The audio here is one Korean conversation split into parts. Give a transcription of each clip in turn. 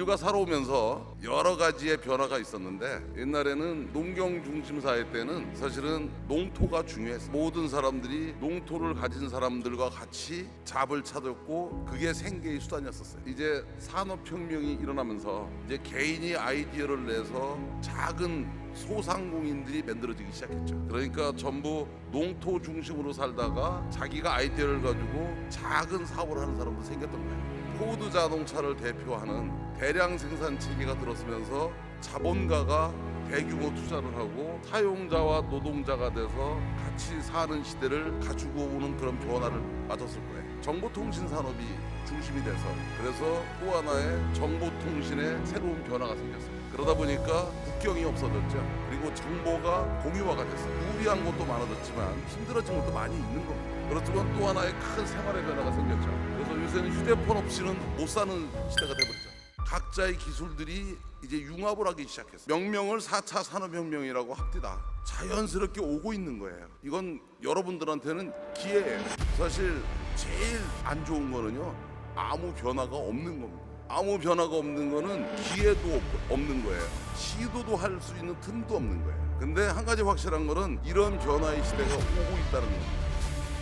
휴가 살아오면서 여러 가지의 변화가 있었는데, 옛날에는 농경 중심 사회 때는 사실은 농토가 중요했어요. 모든 사람들이 농토를 가진 사람들과 같이 잡을 찾았고 그게 생계의 수단이었었어요. 이제 산업혁명이 일어나면서 이제 개인이 아이디어를 내서 작은 소상공인들이 만들어지기 시작했죠. 그러니까 전부 농토 중심으로 살다가 자기가 아이디어를 가지고 작은 사업을 하는 사람도 생겼던 거예요. 포드 자동차를 대표하는 대량 생산 체계가 들어서면서 자본가가 대규모 투자를 하고 사용자와 노동자가 돼서 같이 사는 시대를 가지고 오는 그런 변화를 맞았을 거예요. 정보통신 산업이 중심이 돼서, 그래서 또 하나의 정보통신의 새로운 변화가 생겼어요. 그러다 보니까 국경이 없어졌죠. 그리고 정보가 공유화가 됐어요. 우리한 것도 많아졌지만 힘들어진 것도 많이 있는 겁니다. 그렇지만 또 하나의 큰 생활의 변화가 생겼죠. 그래서 요새는 휴대폰 없이는 못 사는 시대가 돼버렸죠. 각자의 기술들이 이제 융합을 하기 시작했어요. 명명을 4차 산업혁명이라고 합디다. 자연스럽게 오고 있는 거예요. 이건 여러분들한테는 기회예요. 사실 제일 안 좋은 거는요, 아무 변화가 없는 겁니다. 아무 변화가 없는 거는 기회도 없는 거예요. 시도도 할 수 있는 틈도 없는 거예요. 근데 한 가지 확실한 거는 이런 변화의 시대가 오고 있다는 겁니다.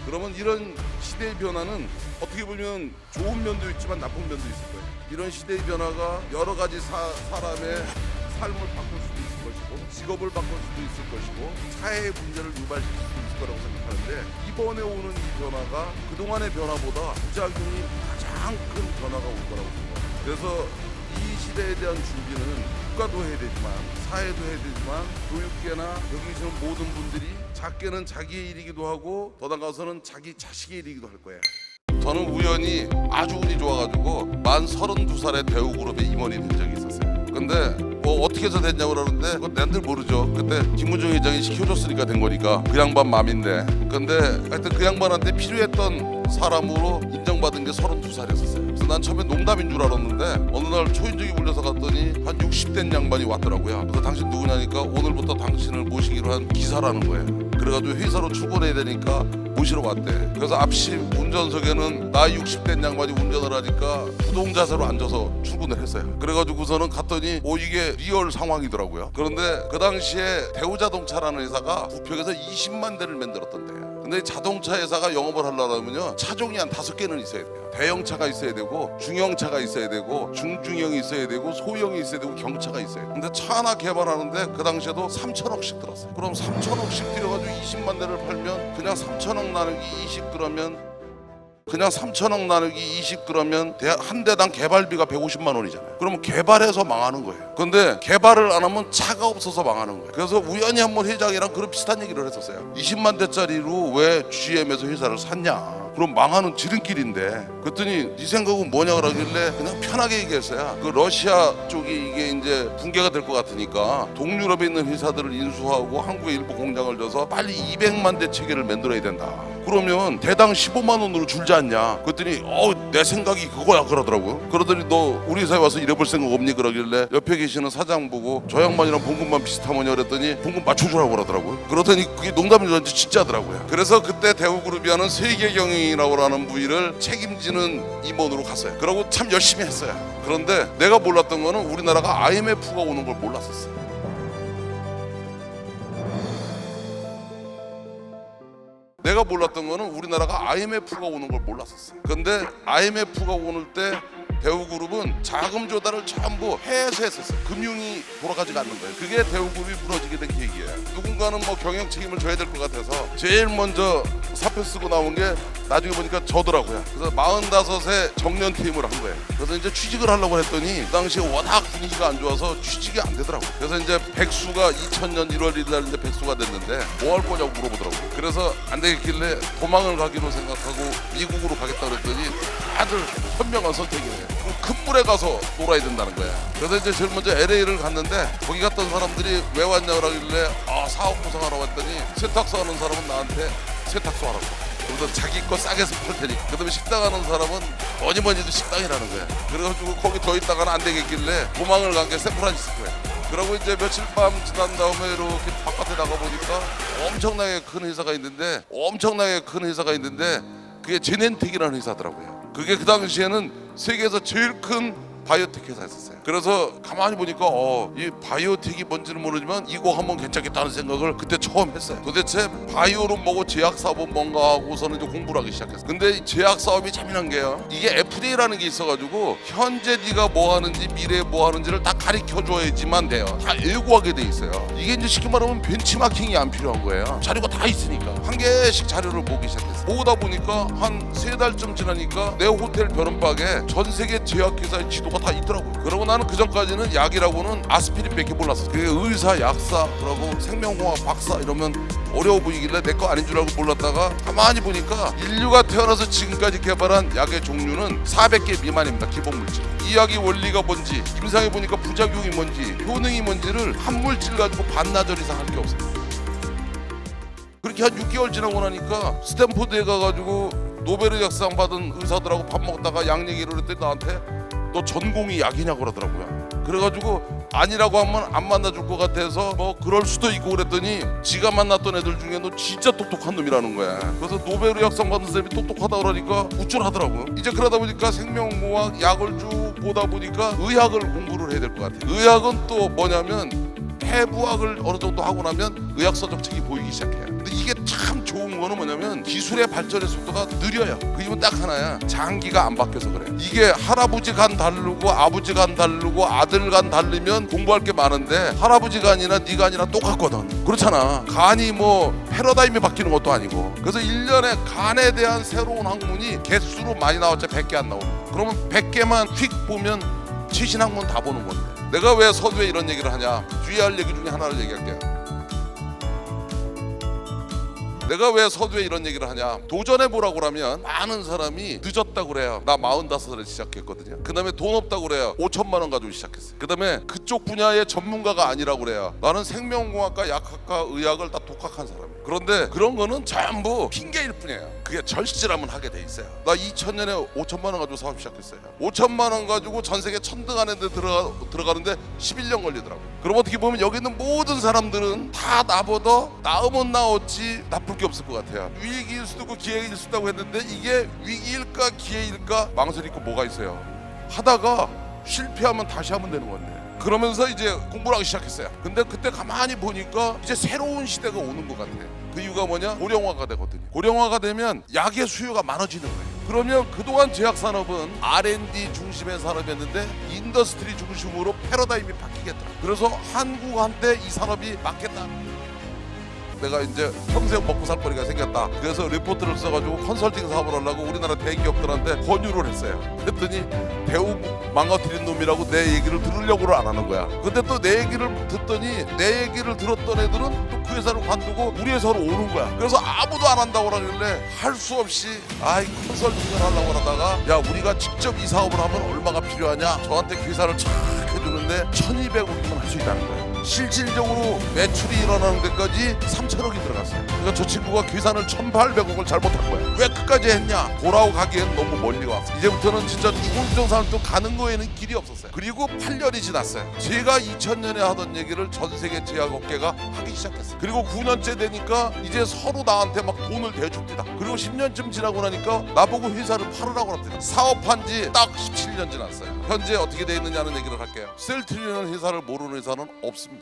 그러면 이런 시대의 변화는 어떻게 보면 좋은 면도 있지만 나쁜 면도 있을 거예요. 이런 시대의 변화가 여러 가지 사람의 삶을 바꿀 수도 있을 것이고, 직업을 바꿀 수도 있을 것이고, 사회의 문제를 유발시킬 수도 있을 거라고 생각하는데, 이번에 오는 이 변화가 그동안의 변화보다 부작용이 가장 큰 변화가 올 거라고 생각합니다. 그래서 이 시대에 대한 준비는 국가도 해야 되지만, 사회도 해야 되지만, 교육계나 여기 계신 모든 분들이 작게는 자기의 일이기도 하고 더 나아가서는 자기 자식의 일이기도 할 거예요. 저는 우연히 아주 운이 좋아가지고 만 32살에 대우그룹에 임원이 된 적이 있었어요. 근데 뭐 어떻게 해서 됐냐고 그러는데 그건 난들 모르죠. 그때 김문중 회장이 시켜줬으니까 된 거니까 그 양반 맘인데, 근데 하여튼 그 양반한테 필요했던 사람으로 인정받은 게 32살이었어요. 그래서 난 처음에 농담인 줄 알았는데 어느 날 초인종이 울려서 갔더니 한 60된 양반이 왔더라고요. 그래서 당신 누구냐니까 오늘부터 당신을 모시기로 한 기사라는 거예요. 그래가지고 회사로 출근해야 되니까 모시러 왔대. 그래서 앞시 운전석에는 나이 60된 양반이 운전을 하니까 부동자세로 앉아서 출근을 했어요. 그래가지고서는 갔더니 이게 리얼 상황이더라고요. 그런데 그 당시에 대우자동차라는 회사가 부평에서 20만 대를 만들었던데요. 근데 자동차 회사가 영업을 하려면요, 차종이 한 5개는 있어야 돼요. 대형차가 있어야 되고, 중형차가 있어야 되고, 중중형이 있어야 되고, 소형이 있어야 되고, 경차가 있어야 돼요. 근데 차 하나 개발하는데 그 당시에도 3천억씩 들었어요. 그럼 3천억씩 들여가지고 20만 대를 팔면 그냥 3천억 나누기 20 그러면 그냥 3천억 나누기 20 그러면 한 대당 개발비가 150만 원이잖아요. 그러면 개발해서 망하는 거예요. 근데 개발을 안 하면 차가 없어서 망하는 거예요. 그래서 우연히 한번 회장이랑 그런 비슷한 얘기를 했었어요. 20만 대짜리로 왜 GM에서 회사를 샀냐? 그럼 망하는 지름길인데. 그랬더니 네 생각은 뭐냐 그러길래 그냥 편하게 얘기했어요. 그 러시아 쪽이 이게 이제 붕괴가 될 것 같으니까 동유럽에 있는 회사들을 인수하고 한국에 일부 공장을 줘서 빨리 200만 대 체계를 만들어야 된다. 그러면 대당 15만 원으로 줄지 않냐? 그랬더니 내 생각이 그거야 그러더라고요. 그러더니 너 우리 회사에 와서 일해볼 생각 없니? 그러길래 옆에 계시는 사장 보고 저 양반이랑 봉급만 비슷하면요 그랬더니 봉급 맞춰주라고 그러더라고요. 그러더니 그게 농담인 줄 알았는데 진짜더라고요. 그래서 그때 대우그룹이 하는 세계경영이라고 하는 부위를 책임지는 임원으로 갔어요. 그러고 참 열심히 했어요. 그런데 내가 몰랐던 거는 우리나라가 IMF가 오는 걸 몰랐었어요. 내가 몰랐던 거는 우리나라가 IMF가 오는 걸 몰랐었어요. 근데 IMF가 오는 때 대우그룹은 자금 조달을 전부 해외에서 했었어요. 금융이 돌아가지가 않는 거예요. 그게 대우그룹이 무너지게 된 계기예요. 누군가는 뭐 경영 책임을 져야 될 것 같아서 제일 먼저 사표 쓰고 나온 게 나중에 보니까 저더라고요. 그래서 45세 정년 퇴임을 한 거예요. 그래서 이제 취직을 하려고 했더니 그 당시에 워낙 분위기가 안 좋아서 취직이 안 되더라고요. 그래서 이제 백수가 2000년 1월 1일 날 이제 백수가 됐는데 뭐 할 거냐고 물어보더라고요. 그래서 안 되겠길래 도망을 가기로 생각하고 미국으로 가겠다 그랬더니 다들 현명한 선택이에요. 큰 물에 가서 놀아야 된다는 거야. 그래서 이제 제일 먼저 LA를 갔는데 거기 갔던 사람들이 왜 왔냐고 하길래 사업 구상하러 왔더니 세탁소 하는 사람은 나한테 세탁소 하라고. 그래서 자기 거 싸게 팔 테니까. 그다음에 식당 하는 사람은 뭐니 해도 식당이라는 거야. 그래가지고 거기 더 있다가는 안 되겠길래 도망을 간 게 샌프란시스코야. 그러고 이제 며칠 밤 지난 다음에 이렇게 바깥에 나가보니까 엄청나게 큰 회사가 있는데 그게 제넨텍이라는 회사더라고요. 그게 그 당시에는 세계에서 제일 큰 바이오텍 회사였었어요. 그래서 가만히 보니까 이 바이오텍이 뭔지는 모르지만 이거 한번 괜찮겠다는 생각을 그때 처음 했어요. 도대체 바이오는 뭐고 제약 사업은 뭔가 하고서는 이제 공부를 하기 시작했어요. 근데 이 제약 사업이 재미난 게요, 이게 FDA라는 게 있어가지고 현재 네가 뭐 하는지 미래에 뭐 하는지를 다 가르쳐줘야지만 돼요. 다 예고하게 돼 있어요. 이게 이제 쉽게 말하면 벤치마킹이 안 필요한 거예요. 자료가 다 있으니까 한 개씩 자료를 보기 시작했어요. 보다 보니까 한 3달쯤 지나니까 내 호텔 변원박에 전 세계 제약회사의 지도가 다 있더라고요. 그러고 나는 그 전까지는 약이라고는 아스피린밖에 몰랐어요. 그게 의사, 약사, 그러고 생명공학 박사 이러면 어려워 보이길래 내 거 아닌 줄 알고 몰랐다가 가만히 보니까 인류가 태어나서 지금까지 개발한 약의 종류는 400개 미만입니다. 기본 물질. 이 약의 원리가 뭔지, 임상해 보니까 부작용이 뭔지, 효능이 뭔지를 한 물질 가지고 반나절 이상 할 게 없어요. 그렇게 한 6개월 지나고 나니까 스탠포드에 가가지고 노벨 약상 받은 의사들하고 밥 먹다가 약 얘기를 했더니 나한테 너 전공이 약이냐고 그러더라고요. 그래가지고 아니라고 하면 안 만나줄 것 같아서 뭐 그럴 수도 있고 그랬더니 지가 만났던 애들 중에 너 진짜 똑똑한 놈이라는 거야. 그래서 노벨 의학상 받은 쌤이 똑똑하다 그러니까 우쭐하더라고요. 이제 그러다 보니까 생명공학 약을 쭉 보다 보니까 의학을 공부를 해야 될 것 같아요. 의학은 또 뭐냐면 해부학을 어느 정도 하고 나면 의학 서적책이 보이기 시작해요. 근데 이게 참 좋은 거는 뭐냐면 기술의 발전의 속도가 느려요. 그 이유는 딱 하나야. 장기가 안 바뀌어서 그래요. 이게 할아버지 간 다르고 아버지 간 다르고 아들 간 다르면 공부할 게 많은데 할아버지 간이나 네 간이나 똑같거든. 그렇잖아. 간이 뭐 패러다임이 바뀌는 것도 아니고. 그래서 1년에 간에 대한 새로운 학문이 개수로 많이 나왔자 100개 안 나오고. 그러면 100개만 휙 보면 최신 학문 다 보는 건데. 내가 왜 서두에 이런 얘기를 하냐? 뒤에 할 얘기 중에 하나를 얘기할게요. 내가 왜 서두에 이런 얘기를 하냐? 도전해보라고 그러면 많은 사람이 늦었다고 그래요. 나 45살에 시작했거든요. 그 다음에 돈 없다고 그래요. 5천만 원 가지고 시작했어요. 그 다음에 그쪽 분야의 전문가가 아니라고 그래요. 나는 생명공학과 약학과 의학을 다 독학한 사람이에요. 그런데 그런 거는 전부 핑계일 뿐이에요. 그게 절실하면 하게 돼 있어요. 나 2000년에 5천만 원 가지고 사업 시작했어요. 5천만 원 가지고 전 세계 천등 안에 들어가는데 11년 걸리더라고요. 그럼 어떻게 보면 여기 있는 모든 사람들은 다 나보다 나으면 나었지 나쁠 게 없을 것 같아요. 위기일 수도 있고 기회일 수도 있다고 했는데 이게 위기일까 기회일까 망설이고 뭐가 있어요. 하다가 실패하면 다시 하면 되는 건데. 그러면서 이제 공부를 하기 시작했어요. 근데 그때 가만히 보니까 이제 새로운 시대가 오는 것 같아요. 그 이유가 뭐냐? 고령화가 되거든요. 고령화가 되면 약의 수요가 많아지는 거예요. 그러면 그동안 제약산업은 R&D 중심의 산업이었는데 인더스트리 중심으로 패러다임이 바뀌겠다. 그래서 한국한테 이 산업이 맞겠다. 내가 이제 평생 먹고 살 거리가 생겼다. 그래서 리포트를 써가지고 컨설팅 사업을 하려고 우리나라 대기업들한테 권유를 했어요. 그랬더니 배우 망가뜨린 놈이라고 내 얘기를 들으려고를 안 하는 거야. 근데 또 내 얘기를 듣더니 내 얘기를 들었던 애들은 또 그 회사를 관두고 우리 회사로 오는 거야. 그래서 아무도 안 한다고 그러길래 할 수 없이 컨설팅을 하려고 하다가 야 우리가 직접 이 사업을 하면 얼마가 필요하냐? 저한테 계산을 착 해주는데 1200억이면 할 수 있다는 거예요. 실질적으로 매출이 일어나는 데까지 3천억이 들어갔어요. 그러니까 저 친구가 계산을 1800억을 잘못한 거야. 왜 끝까지 했냐? 돌아오 가기엔 너무 멀리 왔어. 이제부터는 진짜 죽을 정상도 가는 거에는 길이 없었어요. 그리고 8년이 지났어요. 제가 2000년에 하던 얘기를 전 세계 제약업계가 하기 시작했어요. 그리고 9년째 되니까 이제 서로 나한테 막 돈을 대줍니다. 그리고 10년쯤 지나고 나니까 나보고 회사를 팔으라고 합니다. 사업한 지 딱 17년 지났어요. 현재 어떻게 돼 있느냐는 얘기를 할게요. 셀트리라는 회사를 모르는 회사는 없습니다.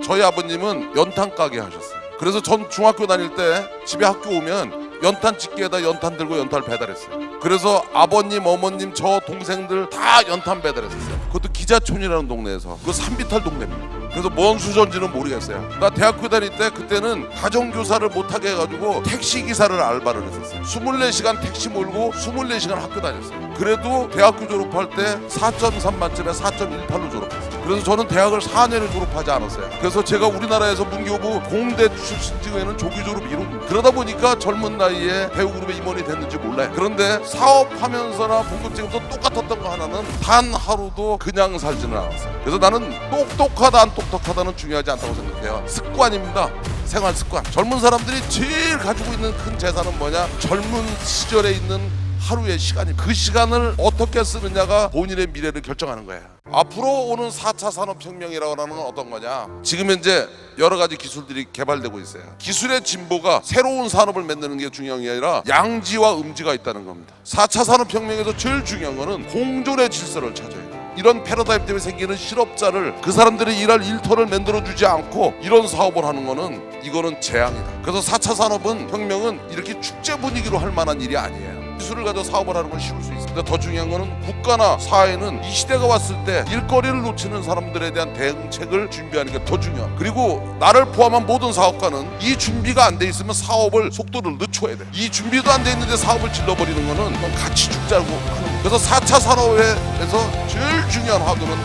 저희 아버님은 연탄 가게 하셨어요. 그래서 전 중학교 다닐 때 집에 학교 오면 연탄 집게에다 연탄 들고 연탄을 배달했어요. 그래서 아버님, 어머님, 저 동생들 다 연탄 배달했었어요. 그것도 기자촌이라는 동네에서. 그 산비탈 동네입니다. 그래서 뭔 수저인지는 모르겠어요. 나 대학교 다닐 때 그때는 가정교사를 못하게 해가지고 택시기사를 알바를 했었어요. 24시간 택시 몰고 24시간 학교 다녔어요. 그래도 대학교 졸업할 때 4.3 만점에 4.18로 졸업했어요. 그래서 저는 대학을 4년을 졸업하지 않았어요. 그래서 제가 우리나라에서 문교부 공대 출신 중에는 조기 졸업 이런. 그러다 보니까 젊은 나이에 배우 그룹의 임원이 됐는지 몰라요. 그런데 사업하면서나 봉급제금도 똑같았던 거 하나는 단 하루도 그냥 살지는 않았어요. 그래서 나는 똑똑하다 안 똑똑하다는 중요하지 않다고 생각해요. 습관입니다. 생활 습관. 젊은 사람들이 제일 가지고 있는 큰 재산은 뭐냐? 젊은 시절에 있는 하루의 시간이. 그 시간을 어떻게 쓰느냐가 본인의 미래를 결정하는 거예요. 앞으로 오는 4차 산업혁명이라고 하는 건 어떤 거냐? 지금 현재 여러 가지 기술들이 개발되고 있어요. 기술의 진보가 새로운 산업을 만드는 게 중요한 게 아니라 양지와 음지가 있다는 겁니다. 4차 산업혁명에서 제일 중요한 거는 공존의 질서를 찾아야 돼요. 이런 패러다임 때문에 생기는 실업자를 그 사람들이 일할 일터를 만들어주지 않고 이런 사업을 하는 거는 이거는 재앙이다. 그래서 4차 산업혁명은 이렇게 축제 분위기로 할 만한 일이 아니에요. 기술을 가지고 사업을 하는 건 쉬울 수 있습니다. 더 중요한 거는 국가나 사회는 이 시대가 왔을 때 일거리를 놓치는 사람들에 대한 대응책을 준비하는 게 더 중요합니다. 그리고 나를 포함한 모든 사업가는 이 준비가 안 돼 있으면 사업을 속도를 늦춰야 돼. 이 준비도 안 돼 있는데 사업을 질러버리는 거는 같이 죽자고 하는 거예요. 그래서 4차 산업에서 제일 중요한 화두는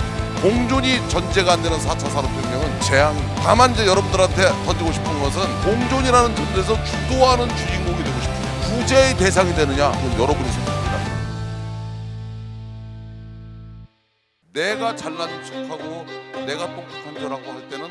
공존이 전제가 안 되는 4차 산업혁명은 재앙입니다. 다만 이제 여러분들한테 던지고 싶은 것은 공존이라는 전제에서 주도하는 주인공이 되고 싶어요. 구제의 대상이 되느냐? 그건 여러분이 선택합니다. 내가 잘난 척하고 내가 똑똑한 줄 알고 할 때는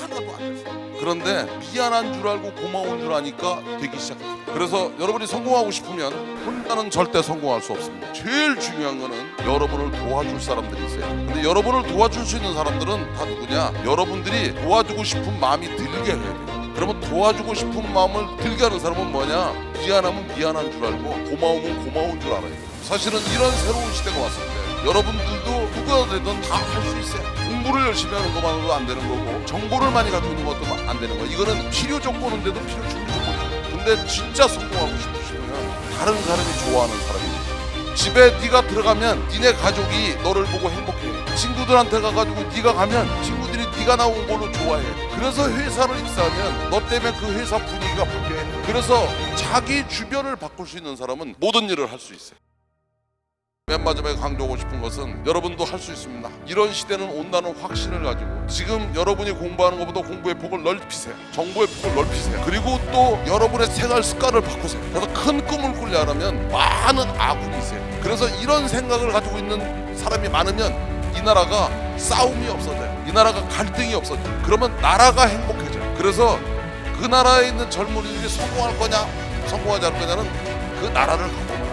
하나도 안 됐어요. 그런데 미안한 줄 알고 고마운 줄 아니까 되기 시작해요. 그래서 여러분이 성공하고 싶으면 혼자는 절대 성공할 수 없습니다. 제일 중요한 거는 여러분을 도와줄 사람들이 있어요. 근데 여러분을 도와줄 수 있는 사람들은 다 누구냐? 여러분들이 도와주고 싶은 마음이 들게 해야 돼요. 그러면 도와주고 싶은 마음을 들게 하는 사람은 뭐냐? 미안하면 미안한 줄 알고 고마우면 고마운 줄 알아요. 사실은 이런 새로운 시대가 왔을 때 여러분들도 누가 되든 다 할 수 있어요. 공부를 열심히 하는 것만으로도 안 되는 거고 정보를 많이 가지고 있는 것도 안 되는 거예요. 이거는 필요 조건인데도 필요 충분 조건이에요. 근데 진짜 성공하고 싶으시면 다른 사람이 좋아하는 사람이지. 집에 네가 들어가면 니네 가족이 너를 보고 행복해. 친구들한테 가가지고 네가 가면 친구들이 네가 나온 걸로 좋아해. 그래서 회사를 입사하면 너 때문에 그 회사 분위기가 바뀌어요. 그래서 자기 주변을 바꿀 수 있는 사람은 모든 일을 할 수 있어요. 맨 마지막에 강조하고 싶은 것은 여러분도 할 수 있습니다. 이런 시대는 온다는 확신을 가지고 지금 여러분이 공부하는 것보다 공부의 폭을 넓히세요. 정보의 폭을 넓히세요. 그리고 또 여러분의 생활 습관을 바꾸세요. 그래서 큰 꿈을 꾸려면 많은 아군이 있어요. 그래서 이런 생각을 가지고 있는 사람이 많으면 이 나라가 싸움이 없어져요. 이 나라가 갈등이 없어져요. 그러면 나라가 행복해져요. 그래서 그 나라에 있는 젊은이들이 성공할 거냐 성공하지 않을 거냐는 그 나라를 갖고 봐요.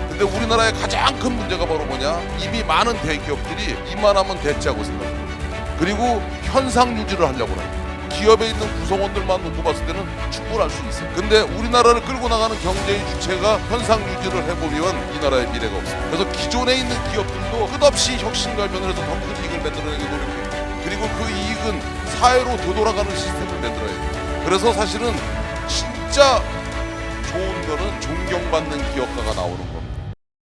근데 우리나라의 가장 큰 문제가 바로 뭐냐? 이미 많은 대기업들이 이만하면 됐자고 생각해요. 그리고 현상 유지를 하려고 해요. 기업에 있는 구성원들만 놓고 봤을 때는 충분할 수 있어요. 근데 우리나라를 끌고 나가는 경제의 주체가 현상 유지를 해보면 이 나라의 미래가 없어요. 그래서 기존에 있는 기업들도 끝없이 혁신과 변화를 해서 더 큰 이익을 만들어내기 노력해요. 그리고 그 이익은 사회로 되돌아가는 시스템을 만들어야 돼요. 그래서 사실은 진짜 좋은 거는 존경받는 기업가가 나오는 거예요.